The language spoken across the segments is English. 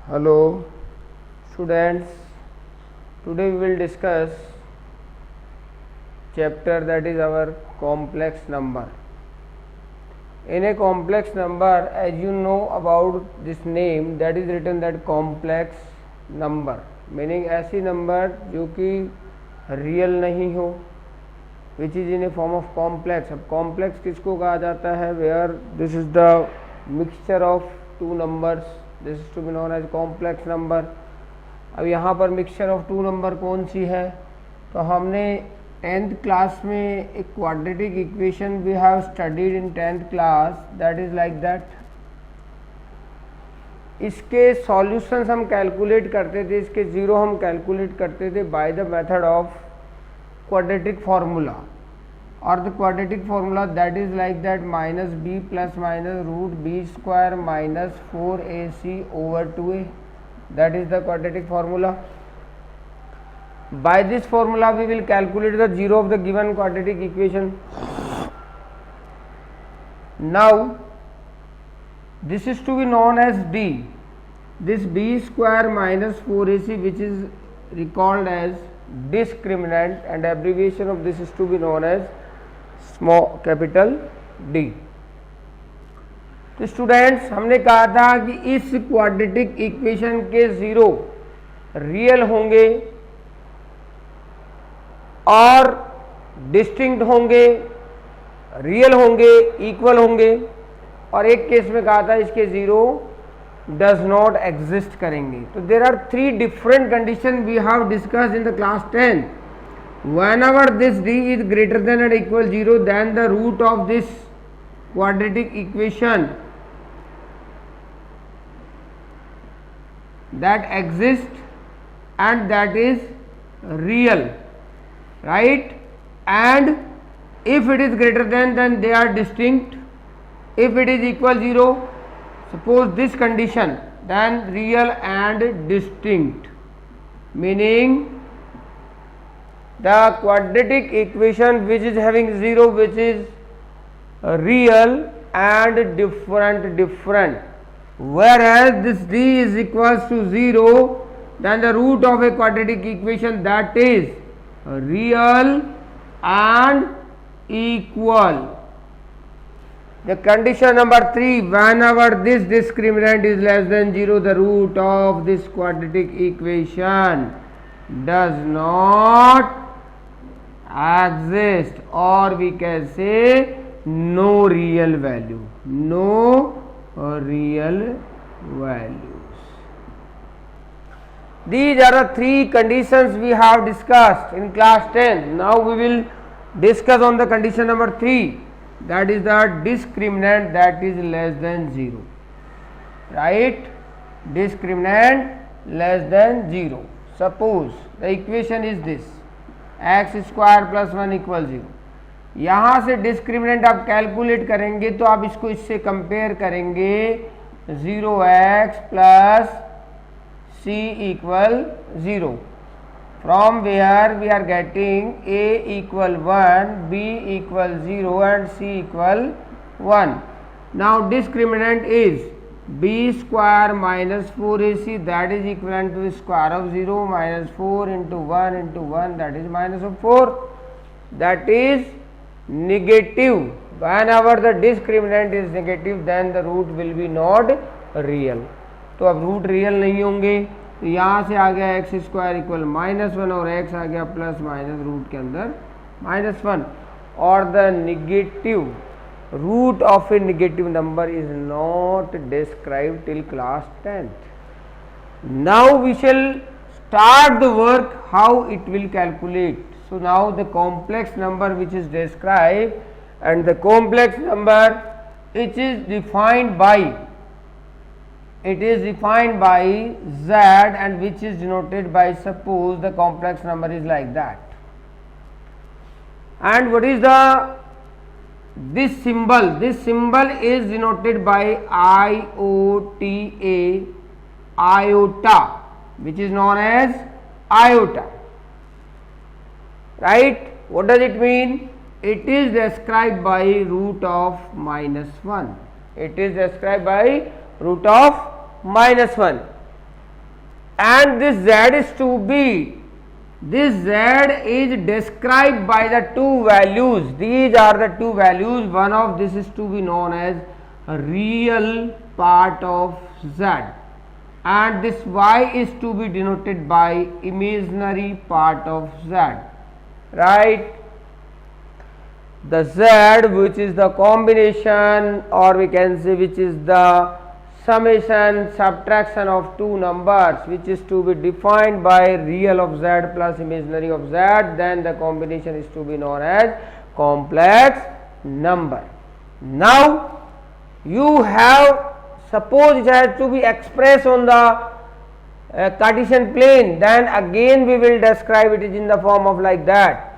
Hello students, today we will discuss chapter that is our complex number. In a complex number, as you know about this name, that is written that complex number, meaning ऐसी number जो कि real नहीं हो, which is in a form of complex. अब complex किसको कहा जाता है? Where this is the mixture of two numbers, this is to be known as complex number. अब यहाँ पर मिक्सचर ऑफ टू नंबर कौन सी है? तो हमने 10th क्लास में एक quadratic equation we have studied in 10th class, that is like that. इसके सॉल्यूशंस हम कैलकुलेट करते थे, इसके ज़ीरो हम कैलकुलेट करते थे by the method of quadratic formula. और the quadratic formula that is like that minus b plus minus root b square minus 4ac over 2a. That is the quadratic formula. By this formula we will calculate the zero of the given quadratic equation. Now this is to be known as d. This b square minus 4ac, which is recalled as discriminant, and abbreviation of this is to be known as small capital D. तो students, हमने कहा था कि इस quadratic equation के zero real होंगे और distinct होंगे, रियल होंगे, इक्वल होंगे, और एक केस में कहा था इसके ज़ीरो डज नॉट एग्जिस्ट करेंगे. तो there are three different condition we have discussed in the class 10. whenever this d is greater than or equal 0, then the root of this quadratic equation that exists and that is real, right? And if it is greater than, then they are distinct. If it is equal 0, suppose this condition, then real and distinct, meaning the quadratic equation which is having 0, which is real and different, whereas this d is equals to 0, then the root of a quadratic equation that is real and equal. The condition number 3, whenever this discriminant is less than 0, the root of this quadratic equation does not exist, or we can say no real value, no real values. These are the three conditions we have discussed in class 10. Now we will discuss on the condition number 3, that is the discriminant that is less than 0, right? Discriminant less than 0. Suppose the equation is this, x square plus 1 equal 0. यहाँ से discriminant आप calculate करेंगे तो आप इसको इससे compare करेंगे 0x plus c equal 0, from where we are getting a equal 1, b equal 0 and c equal 1. Now discriminant is b square minus 4ac, that is equivalent to the square of 0 minus 4 into 1 into 1, that is minus of 4, that is negative. Whenever the discriminant is negative, then the root will be not real. तो अब root real नहीं होंगे, तो यहाँ से आ गया x square equal -1 और x आ गया प्लस माइनस रूट के अंदर -1, और the negative root of a negative number is not described till class 10th. Now we shall start the work how it will calculate. So now the complex number which is described, and the complex number which is defined by, it is defined by z, and which is denoted by, suppose the complex number is like that. And what is the this symbol is denoted by iota, which is known as iota, right? What does it mean? It is described by root of -1. It is described by root of -1. and this z is to be, this z is described by the two values. These are the two values. One of this is to be known as a real part of z, and this y is to be denoted by imaginary part of z, right? The z, which is the combination, or we can say which is the summation, subtraction of two numbers, which is to be defined by real of z plus imaginary of z, then the combination is to be known as complex number. Now you have, suppose it has to be expressed on the Cartesian plane, then again we will describe it in the form of like that.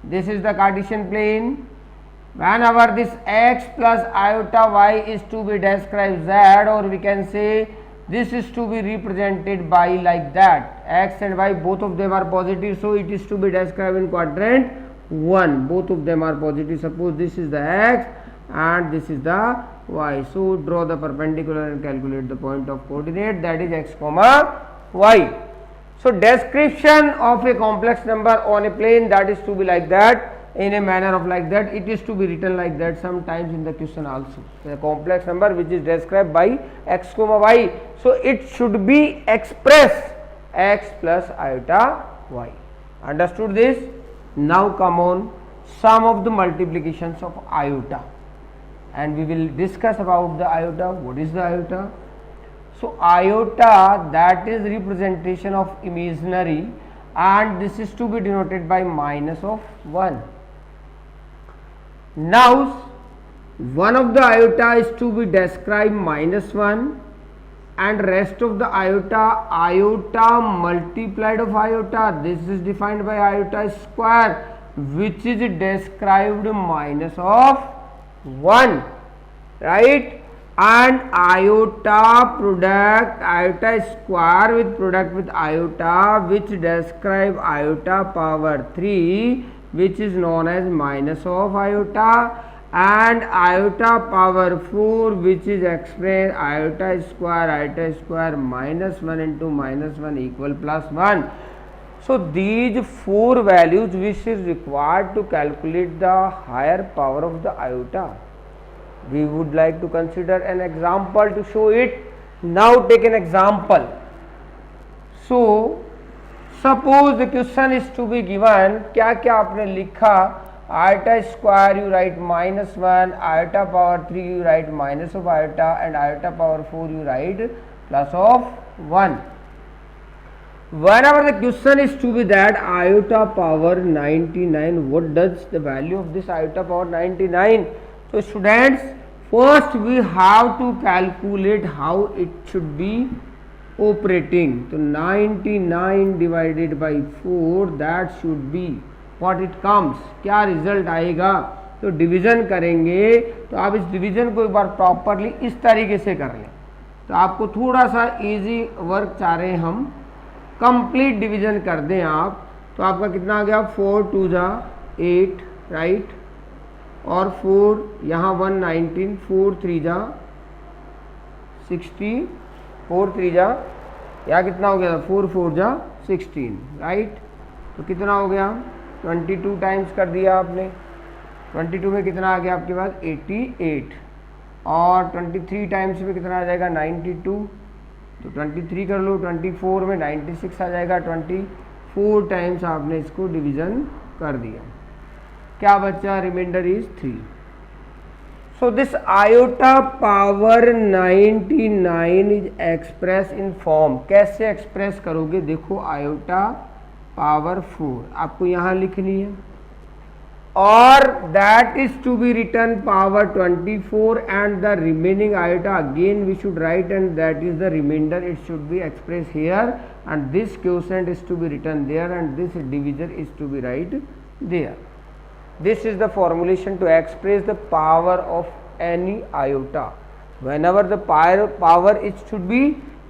This is the Cartesian plane. Whenever this x plus iota y is to be described z, or we can say this is to be represented by like that, x and y both of them are positive, so it is to be described in quadrant 1, both of them are positive. Suppose this is the x and this is the y, so draw the perpendicular and calculate the point of coordinate, that is x comma y. So description of a complex number on a plane, that is to be like that, in a manner of like that. It is to be written like that sometimes in the question also. A complex number which is described by x comma y, so it should be expressed x plus iota y. Understood this? Now come on sum of the multiplications of iota, and we will discuss about the iota. What is the iota? So iota, that is representation of imaginary, and this is to be denoted by minus of 1. Now one of the iota is to be described minus 1, and rest of the iota multiplied of iota, this is defined by iota square, which is described minus of 1, right? And iota product, iota square with product with iota, which describe iota power 3, which is known as minus of iota, and iota power 4, which is expressed iota square minus 1 into minus 1 equal plus 1. So these four values which is required to calculate the higher power of the iota. We would like to consider an example to show it. Now take an example. So suppose the question is to be given, क्या क्या आपने लिखा, iota square you write minus 1, iota power 3 you write minus of iota, and iota power 4 you write plus of 1. Whenever the question is to be that iota power 99, what does the value of this iota power 99? So students, first we have to calculate how it should be operating. So 99 divided by 4, that should be what it comes. क्या result आएगा? तो division करेंगे, तो आप इस division को एक बार properly इस तरीके से कर लें. तो आपको थोड़ा सा इजी वर्क चाह रहे हैं हम, कंप्लीट डिवीजन कर दें आप. तो आपका कितना आ गया? 4 2 जा 8, राइट, और 4 यहाँ 119, 4 3 जा 60, 4 3 जा, यहाँ कितना हो गया? 4 4 जा 16, राइट. तो कितना हो गया? 22 टाइम्स कर दिया आपने. 22 में कितना आ गया आपके पास? 88, और 23 टाइम्स में कितना आ जाएगा? 92. तो 23 कर लो, 24 में 96 आ जाएगा. 24 टाइम्स आपने इसको डिवीजन कर दिया. क्या बचा? Remainder is 3. So this iota power 99 is express in form. कैसे एक्सप्रेस करोगे? देखो, आयोटा पावर 4 आपको यहाँ लिखनी है, और that is to be written power 24, and the remaining iota again we should write, and that is the remainder. It should be express here, and this quotient is to be written there, and this division is to be write there. This is the formulation to express the power of any iota. Whenever the power it should be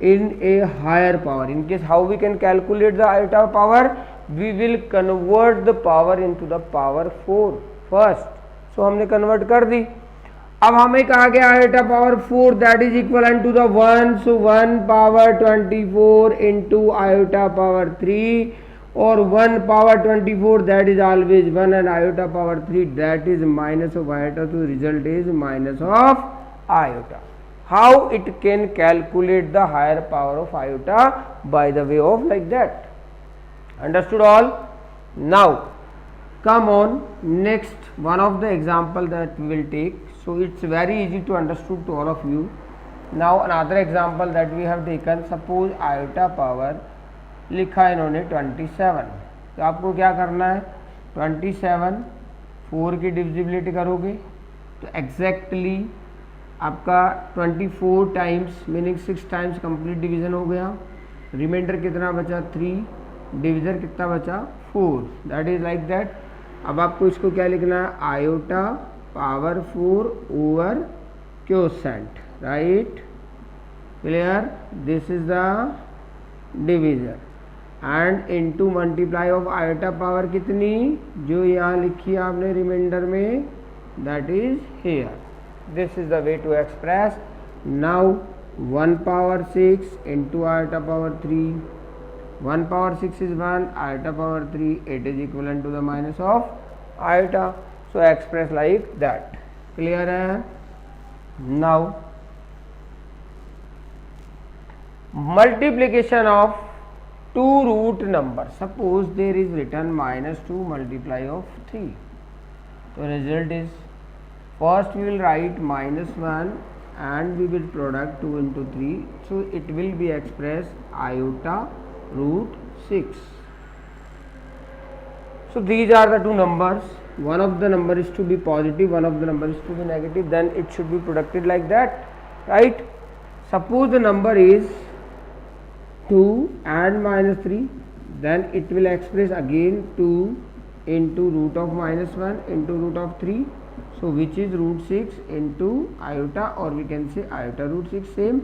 in a higher power. In case how we can calculate the iota power? We will convert the power into the power 4 first. So हमने convert कर दी. अब हमें कहा गया iota power 4 that is equal to the 1, so 1 power 24 into iota power 3 और 1 power 24 that is always 1 and iota power 3 that is minus of iota, तो result is minus of iota. How it can calculate the higher power of iota? By the way of like that. Understood all? Now come on, next one of the example that we will take. So it's very easy to understood to all of you. Now another example that we have taken, suppose iota power लिखा इन्होंने 27, तो आपको क्या करना है, 27 4 की divisibility करोगे तो एग्जैक्टली आपका 24 times meaning 6 times complete division हो गया, रिमाइंडर कितना बचा 3, डिवीजन कितना बचा 4, दैट इज लाइक दैट. अब आपको इसको क्या लिखना है, iota power 4 over quotient, right, clear, this is the division and into multiply of iota power कितनी जो यहाँ लिखी है आपने रिमाइंडर में, that is here. This is the way to express. Now 1 power 6 into iota power 3, 1 power 6 is 1, iota power 3, it is equivalent to the minus of iota. So express like that. Clear hai? Now multiplication of two root number. Suppose there is written minus 2 multiply of 3. So result is, first we will write minus 1 and we will product 2 into 3, so it will be expressed iota root 6. So these are the two numbers, one of the number is to be positive, one of the number is to be negative, then it should be producted like that, right. Suppose the number is 2 and minus 3, then it will express again 2 into root of minus 1 into root of 3, so which is root 6 into iota, or we can say iota root 6, same.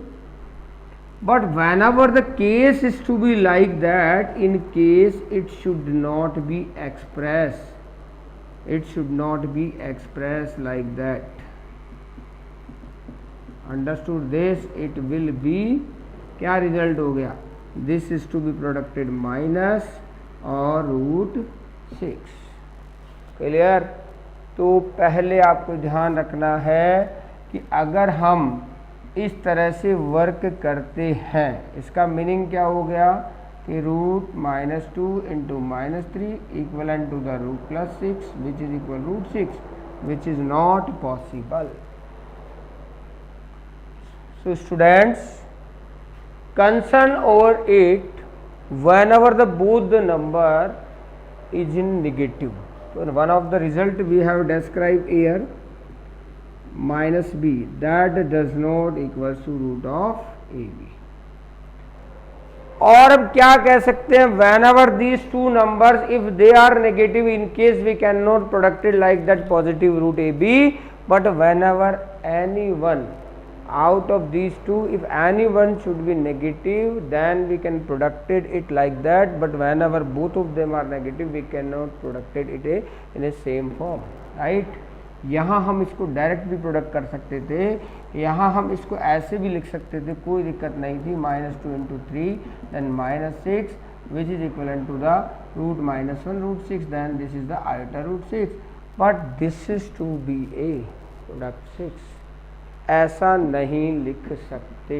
But whenever the case is to be like that, in case it should not be expressed, it should not be expressed like that. Understood this? It will be क्या result हो गया, this is to be producted minus or root 6. Clear? तो पहले आपको ध्यान रखना है कि अगर हम इस तरह से वर्क करते हैं, इसका मीनिंग क्या हो गया कि root minus 2 into minus 3 equal to the root plus 6 which is equal root 6 which is not possible. So students, concern over it whenever the both the number is in negative. So one of the result we have described here, minus b, that does not equals to root of ab. और अब क्या कह सकते हैं, whenever these two numbers if they are negative, in case we cannot product it like that positive root ab, but whenever any one out of these two, if any one should be negative, then we can product it like that, but whenever both of them are negative we cannot product it in a same form, right. यहाँ हम इसको direct भी product कर सकते थे, यहाँ हम इसको ऐसे भी लिख सकते थे, कोई दिक्कत नहीं थी, minus 2 into 3 then minus 6 which is equal to the root minus 1 root 6, then this is the iota root 6, but this is to be a product 6. ऐसा नहीं लिख सकते,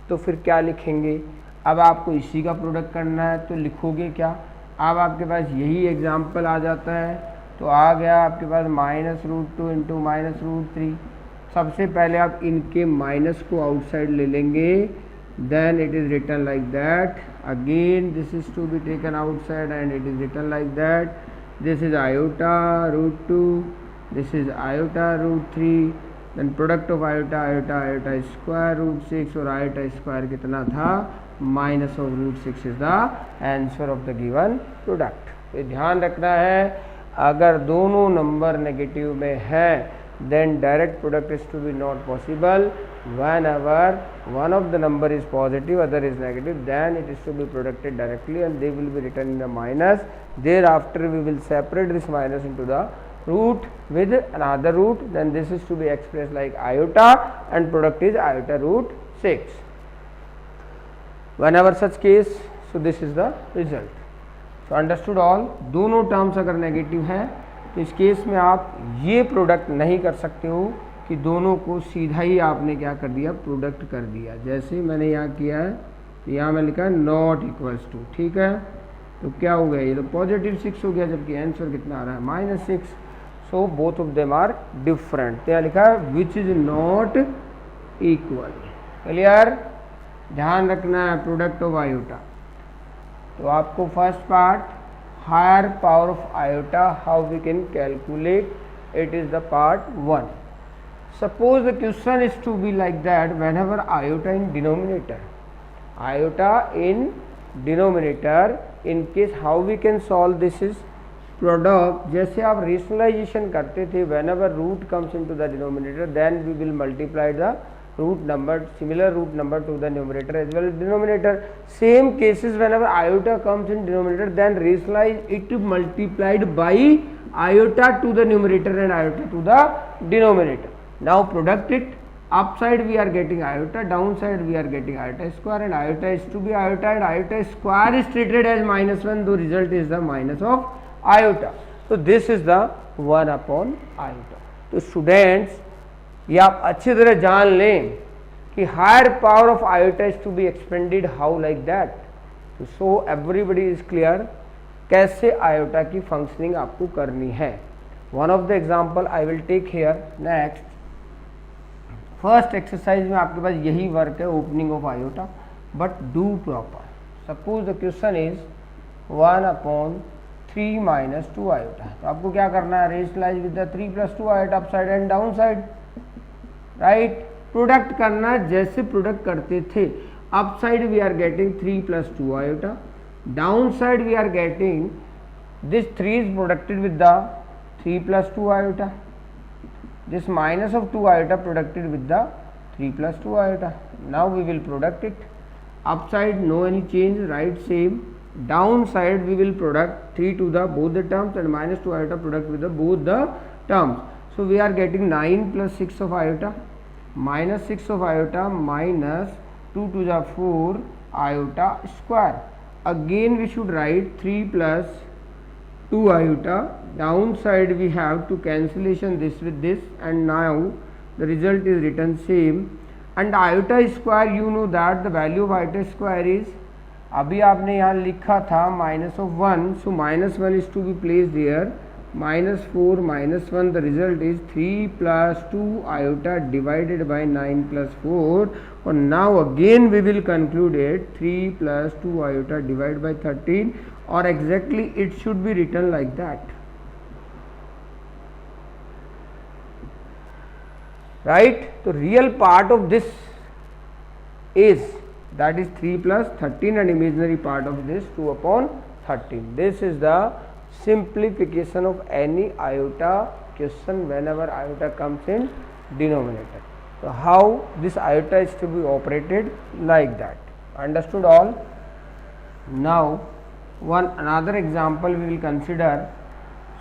तो फिर क्या लिखेंगे, अब आपको इसी का प्रोडक्ट करना है तो लिखोगे क्या. अब आपके पास यही एग्जाम्पल आ जाता है, तो आ गया आपके पास minus root 2 into minus root 3. सबसे पहले आप इनके माइनस को आउटसाइड ले लेंगे, then it is written like that, again this is to be taken outside and it is written like that, this is iota root 2, this is iota root 3, then product of iota iota iota square root 6, और iota square कितना था, minus of root 6 is the answer of the given product. ये ध्यान रखना है, अगर दोनों number negative में है then direct product is to be not possible. Whenever one of the number is positive, other is negative, then it is to be producted directly and they will be written in the minus. Thereafter we will separate this minus into the root with another root, then this is to be expressed like iota and product is iota root 6. Whenever such case, so this is the result. So understood all. दोनों terms अगर negative हैं तो इस case में आप ये product नहीं कर सकते हो कि दोनों को सीधा ही आपने क्या कर दिया, प्रोडक्ट कर दिया। जैसे मैंने यहाँ किया है, तो यहाँ मैं लिखा है नॉट इक्वल्स टू, ठीक है, तो क्या हो गया, ये तो पॉजिटिव 6 हो गया, जबकि आंसर कितना आ रहा है -6। So both of them are different. तो यहाँ लिखा है which is not equal. Clear, ध्यान रखना है प्रोडक्ट ऑफ आयोटा। तो आपको first part higher power of iota how we can calculate, it is the part 1. Suppose the question is to be like that, whenever iota in denominator, in case how we can solve this is product. जैसे आप rationalization करते थे, whenever root comes into the denominator, then we will multiply the root number, similar root number to the numerator as well as denominator. Same cases, whenever iota comes in denominator, then rationalize it multiplied by iota to the numerator and iota to the denominator. Now product it, upside we are getting iota, downside we are getting iota square, and iota is to be iota and iota square is treated as -1, the result is the minus of iota. So this is the 1 upon iota. तो students ये आप अच्छी तरह जान लें कि higher power of iota is to be expanded how like that. So everybody is clear कैसे iota की फंक्शनिंग आपको करनी है. One of the example I will take here. Next first exercise में आपके पास यही वर्क है, opening of iota, but do proper. Suppose the question is 1/3 - 2 iota. तो आपको क्या करना है, rationalise with the 3 + 2 iota upside and down side. Right, product करना जैसे प्रोडक्ट करते थे. Upside we are getting 3 + 2 iota, down side we are getting this 3 is producted with the 3 + 2 iota, this minus of 2 iota producted with the 3 + 2 iota. Now we will product it. Upside no any change, right same. Down side we will product 3 to the both the terms and -2 iota product with the both the terms. So we are getting 9 + 6 of iota, -6 of iota minus 2 to the 4 iota square. Again we should write 3 + 2 iota. Downside we have to cancellation this with this, and now the result is written same. And iota square, you know that the value of iota square is, अभी आपने यहाँ लिखा था -1, so -1 is to be placed here. -4 - 1, the result is 3 + 2 iota divided by 9 + 4. And now again we will conclude it, 3 + 2 iota divided by 13, or exactly it should be written like that. Right, so real part of this is that is 3 + 13, and imaginary part of this 2/13. This is the simplification of any iota question whenever iota comes in denominator. So how this iota is to be operated like that. Understood all? Now another example we will consider.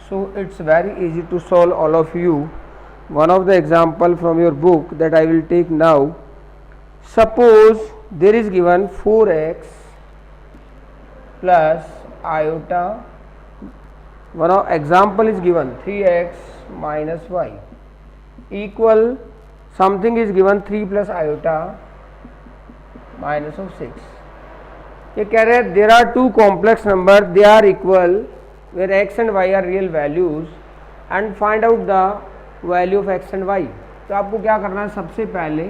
So it's very easy to solve, all of you. One of the example from your book that I will take now. Suppose there is given 4x plus iota. One of example is given 3x - y equal something is given 3 + iota minus of 6. ये कह रहे हैं there are two complex number, they are equal where x and y are real values, and find out the value of x and y. तो आपको क्या करना है, सबसे पहले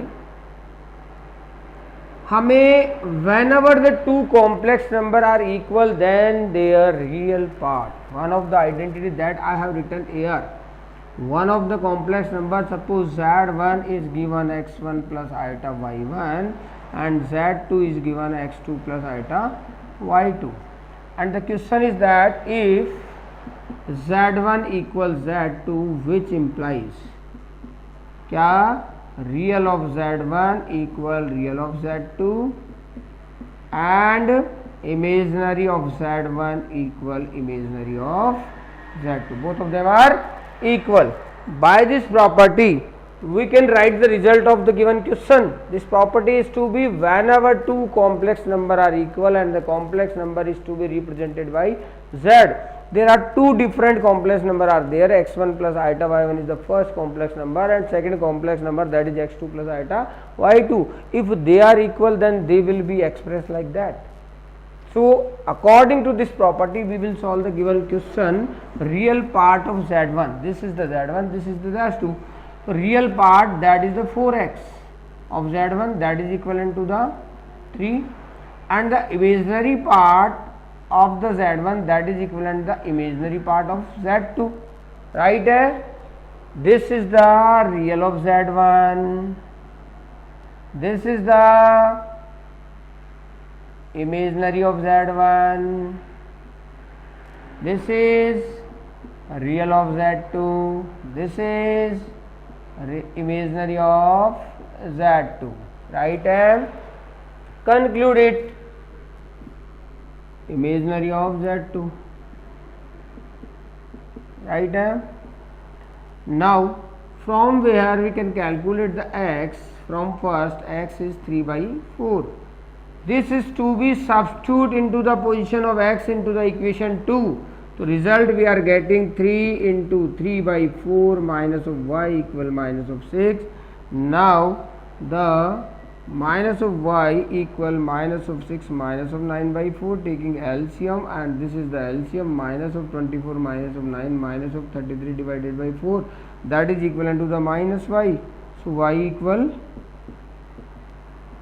हमें whenever the two complex number are equal then their real part, one of the identity that I have written here. One of the complex number, suppose z1 is given x1 + iota y1 and z2 is given x2 + iota y2, and the question is that if z1 = z2, which implies क्या real of z1 = real of z2 and imaginary of z1 = imaginary of z2. Both of them are equal. By this property, we can write the result of the given question. This property is to be whenever two complex number are equal and the complex number is to be represented by z. There are two different complex number are there. x1 plus iota y1 is the first complex number and second complex number, that is x2 plus iota y2. If they are equal, then they will be expressed like that. So according to this property, we will solve the given question. Real part of z1, this is the z1, this is the z2. So real part, that is the 4x of z1, that is equivalent to the 3, and the imaginary part of the z1, that is equivalent to the imaginary part of z2, right? This is the real of z1, this is the imaginary of z1, this is real of z2, this is imaginary of z2, right? Conclude it. Imaginary of z2, right? Now from where we can calculate the x? From first, x is 3 by 4. This is to be substitute into the position of x into the equation 2. So result we are getting 3 into 3 by 4 minus of y equal minus of 6. Now the minus of y equal minus of 6 minus of 9 by 4, taking LCM, and this is the LCM, minus of 24 minus of 9 minus of 33 divided by 4, that is equivalent to the minus y. So y equal,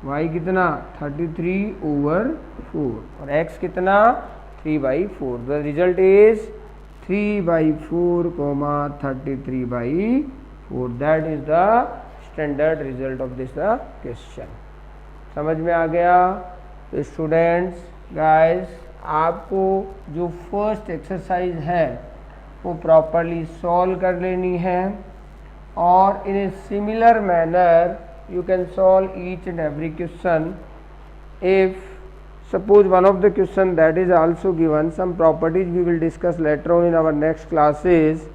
y कितना 33 over 4 और x कितना 3 by 4. The result is 3 by 4 comma 33 by 4. That is the standard result of this question. समझ में आ गया? तो students, guys, आपको जो first exercise है वो प्रॉपरली सॉल्व कर लेनी है और in a similar manner you can solve each and every question. If suppose one of the question that is also given, some properties we will discuss later on in our next classes.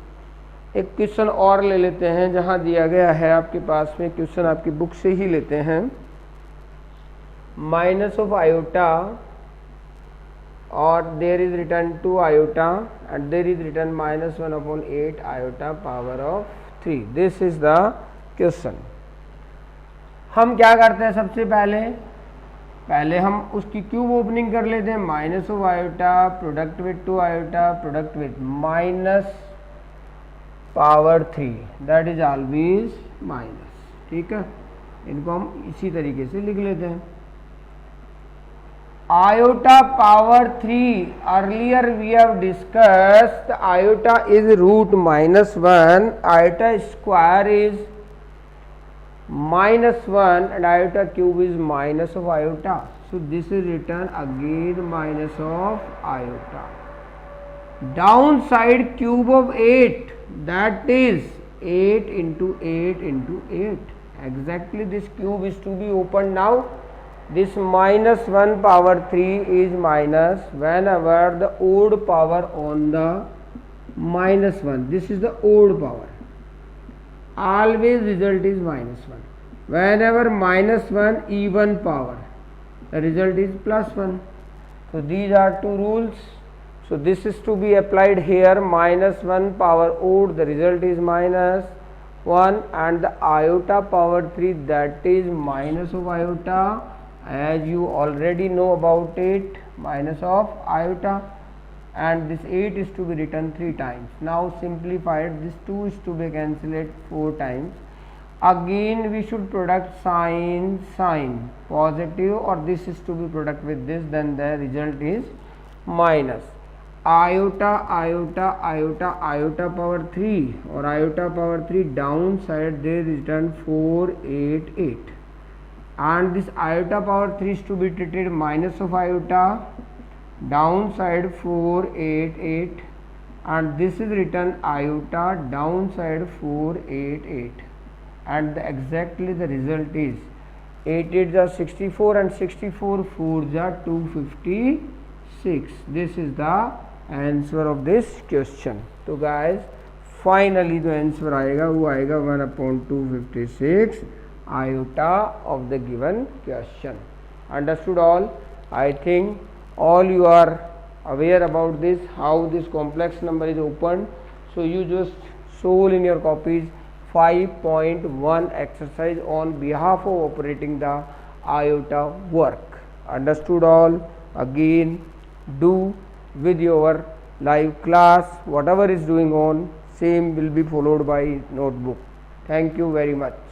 एक question और ले लेते हैं जहाँ दिया गया है आपके पास में, क्वेश्चन आपकी बुक से ही लेते हैं. माइनस ऑफ आयोटा और there is written 2 iota and there is written -1/8 iota power of 3. This is the question. हम क्या करते हैं? सबसे पहले हम उसकी क्यूब ओपनिंग कर लेते हैं. Minus of iota product with 2 iota product with minus power 3, that is always minus. ठीक है, इनको हम इसी तरीके से लिख लेते हैं. Iota power 3, earlier we have discussed iota is root -1, iota square is -1 and iota cube is minus of iota. So this is written again minus of iota. Downside cube of 8, that is 8 into 8 into 8. Exactly this cube is to be opened now. This -1 power 3 is minus whenever the odd power on the -1. This is the odd power. Always result is -1. Whenever -1 even power, the result is +1. So these are two rules. So this is to be applied here. -1 power odd, the result is -1, and the iota power 3, that is minus of iota, as you already know about it, minus of iota, and this 8 is to be written 3 times. Now simplified, this 2 is to be cancelled 4 times. Again we should product sign positive, or this is to be product with this, then the result is minus iota power 3 or iota power 3 downside there is return 488, and this iota power 3 is to be treated minus of iota, downside 488, and this is written iota downside 488, and exactly the result is 8 8s are 64 and 64 4s are 256. This is the answer of this question. So guys, finally जो answer आएगा वो आएगा 1/256 iota of the given question. Understood all? I think all you are aware about this, how this complex number is opened. So you just solve in your copies 5.1 exercise on behalf of operating the iota work. Understood all? Again do with your live class, whatever is doing on, same will be followed by notebook. Thank you very much.